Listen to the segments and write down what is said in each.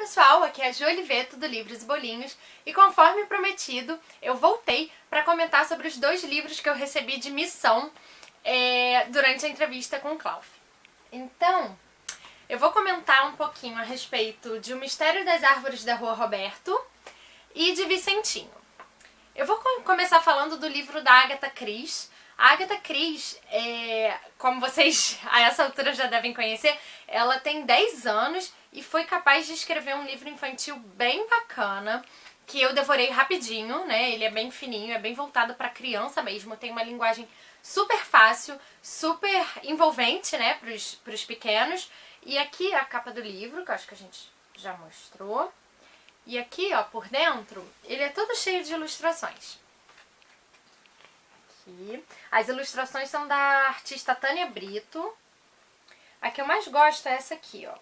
pessoal, aqui é a Ju Oliveto do Livros e Bolinhos e conforme prometido, eu voltei para comentar sobre os 2 livros que eu recebi de missão durante a entrevista com o Klaus. Então, eu vou comentar um pouquinho a respeito de O Mistério das Árvores da Rua Roberto e de Vicentinho. Eu vou começar falando do livro da Agatha Christie. A Agatha Christie, como vocês a essa altura já devem conhecer, ela tem 10 anos e foi capaz de escrever um livro infantil bem bacana, que eu devorei rapidinho, né? Ele é bem fininho, é bem voltado para criança mesmo, tem uma linguagem super fácil, super envolvente, né, pros pequenos. E aqui é a capa do livro, que eu acho que a gente já mostrou. E aqui, ó, por dentro, ele é todo cheio de ilustrações. Aqui. As ilustrações são da artista Tânia Brito. A que eu mais gosto é essa aqui, ó,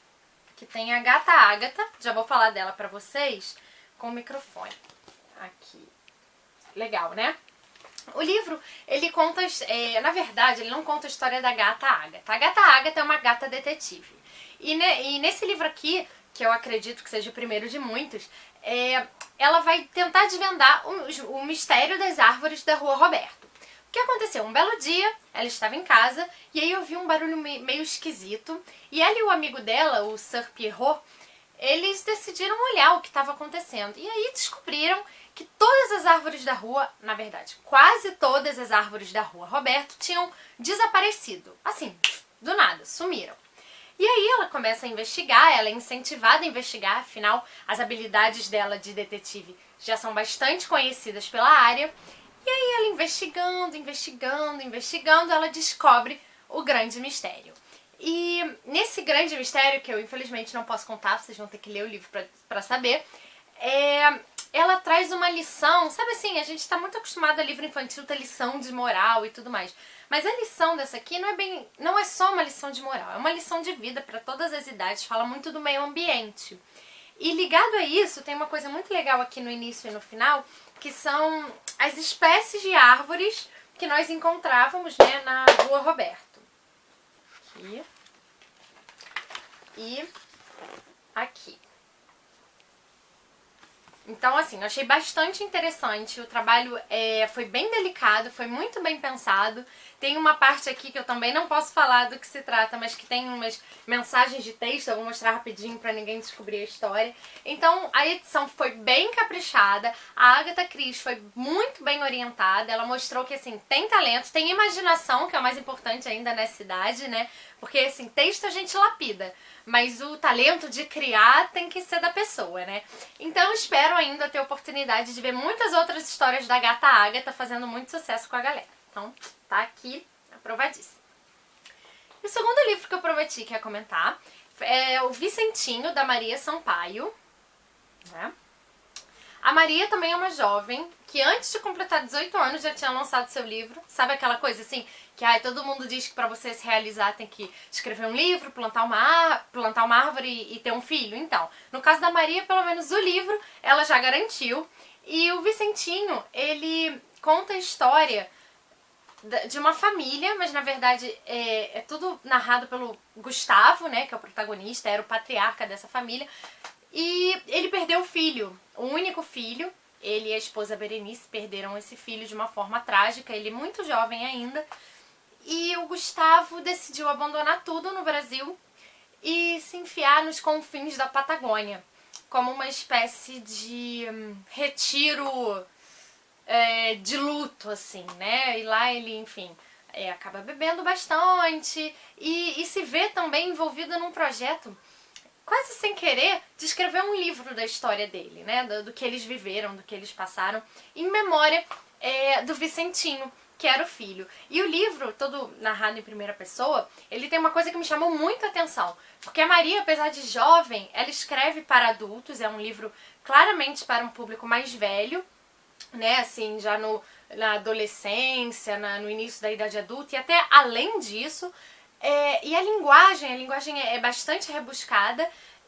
que tem a gata Agatha. Já vou falar dela pra vocês com o microfone. Aqui. Legal, né? O livro, ele conta, na verdade, ele não conta a história da gata Agatha. A gata Agatha é uma gata detetive. E nesse livro aqui, que eu acredito que seja o primeiro de muitos, ela vai tentar desvendar o mistério das árvores da Rua Roberto. O que aconteceu? Um belo dia, ela estava em casa e aí ouviu um barulho meio esquisito. E ela e o amigo dela, o Sir Pierrot, eles decidiram olhar o que estava acontecendo. E aí descobriram que todas as árvores da rua, na verdade, quase todas as árvores da Rua Roberto tinham desaparecido. Assim, do nada, sumiram. E aí ela começa a investigar, ela é incentivada a investigar, afinal as habilidades dela de detetive já são bastante conhecidas pela área. E aí ela investigando, ela descobre o grande mistério. E nesse grande mistério, que eu infelizmente não posso contar, vocês vão ter que ler o livro pra saber, ela traz uma lição, sabe assim, a gente tá muito acostumado a livro infantil ter lição de moral e tudo mais. Mas a lição dessa aqui não é só uma lição de moral, é uma lição de vida para todas as idades, fala muito do meio ambiente. E ligado a isso, tem uma coisa muito legal aqui no início e no final, que são as espécies de árvores que nós encontrávamos, né, na Rua Roberto. Aqui. E aqui. Então, assim, eu achei bastante interessante, o trabalho foi bem delicado, foi muito bem pensado. Tem uma parte aqui que eu também não posso falar do que se trata, mas que tem umas mensagens de texto, eu vou mostrar rapidinho pra ninguém descobrir a história. Então, a edição foi bem caprichada, a Agatha Christie foi muito bem orientada, ela mostrou que, assim, tem talento, tem imaginação, que é o mais importante ainda nessa idade, né? Porque, assim, texto a gente lapida, mas o talento de criar tem que ser da pessoa, né? Então, espero ainda ter a oportunidade de ver muitas outras histórias da gata Agatha fazendo muito sucesso com a galera. Então, tá aqui, aprovadíssimo. E o segundo livro que eu prometi que ia comentar é o Vicentinho, da Maria Sampaio, né? A Maria também é uma jovem que antes de completar 18 anos já tinha lançado seu livro. Sabe aquela coisa assim, que todo mundo diz que pra você se realizar tem que escrever um livro, plantar uma árvore e ter um filho? Então, no caso da Maria, pelo menos o livro ela já garantiu. E o Vicentinho, ele conta a história de uma família, mas na verdade é tudo narrado pelo Gustavo, né, que é o protagonista, era o patriarca dessa família. E ele perdeu o filho, o único filho. Ele e a esposa Berenice perderam esse filho de uma forma trágica, ele muito jovem ainda. E o Gustavo decidiu abandonar tudo no Brasil e se enfiar nos confins da Patagônia, como uma espécie de retiro de luto, assim, né? E lá ele, enfim, acaba bebendo bastante e se vê também envolvido num projeto, quase sem querer, de escrever um livro da história dele, né? Do que eles viveram, do que eles passaram, em memória do Vicentinho, que era o filho. E o livro, todo narrado em primeira pessoa, ele tem uma coisa que me chamou muito a atenção. Porque a Maria, apesar de jovem, ela escreve para adultos, é um livro claramente para um público mais velho, né? Assim, já na adolescência, no início da idade adulta e até além disso. E a linguagem é bastante rebuscada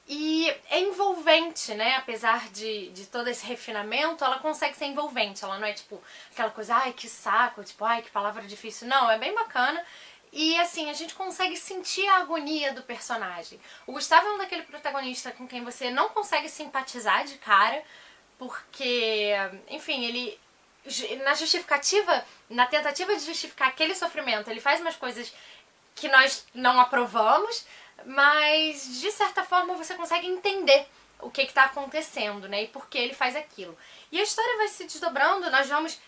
e é envolvente, né? Apesar de todo esse refinamento, ela consegue ser envolvente. Ela não é tipo aquela coisa, ai que saco, tipo, ai que palavra difícil. Não, é bem bacana. E assim, a gente consegue sentir a agonia do personagem. O Gustavo é um daquele protagonista com quem você não consegue simpatizar de cara, porque, enfim, ele na justificativa, na tentativa de justificar aquele sofrimento, ele faz umas coisas que nós não aprovamos, mas de certa forma você consegue entender o que está acontecendo, né, e por que ele faz aquilo. E a história vai se desdobrando, nós vamos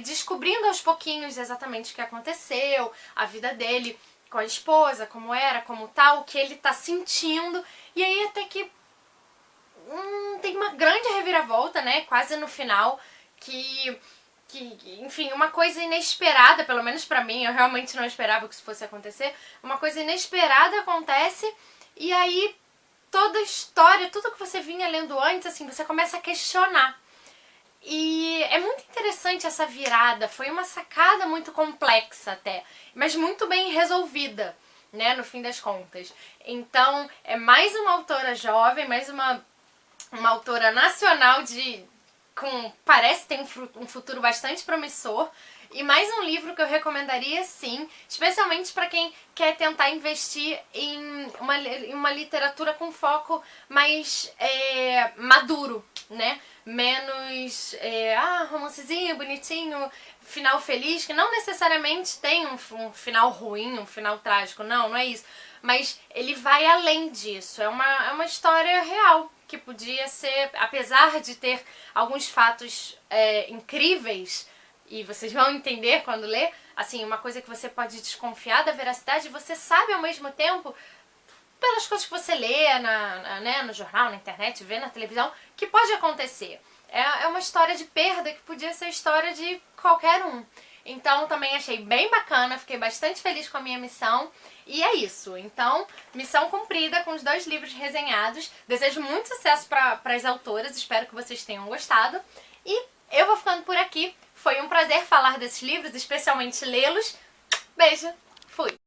descobrindo aos pouquinhos exatamente o que aconteceu, a vida dele com a esposa, como era, como tal, o que ele está sentindo, e aí até que tem uma grande reviravolta, né, quase no final, que enfim, uma coisa inesperada, pelo menos pra mim, eu realmente não esperava que isso fosse acontecer, uma coisa inesperada acontece, e aí toda a história, tudo que você vinha lendo antes, assim, você começa a questionar. E é muito interessante essa virada, foi uma sacada muito complexa até, mas muito bem resolvida, né, no fim das contas. Então, é mais uma autora jovem, mais uma autora nacional parece ter um futuro bastante promissor, e mais um livro que eu recomendaria sim, especialmente para quem quer tentar investir em uma literatura com foco mais maduro, né? Menos romancezinho, bonitinho, final feliz, que não necessariamente tem um final ruim, um final trágico, não é isso. Mas ele vai além disso, é uma história real, que podia ser, apesar de ter alguns fatos incríveis, e vocês vão entender quando ler, assim, uma coisa que você pode desconfiar da veracidade, você sabe ao mesmo tempo, pelas coisas que você lê né, no jornal, na internet, vê na televisão, que pode acontecer. É uma história de perda que podia ser a história de qualquer um. Então também achei bem bacana, fiquei bastante feliz com a minha missão. E é isso. Então, missão cumprida com os 2 livros resenhados. Desejo muito sucesso para as autoras, espero que vocês tenham gostado. E eu vou ficando por aqui. Foi um prazer falar desses livros, especialmente lê-los. Beijo, fui!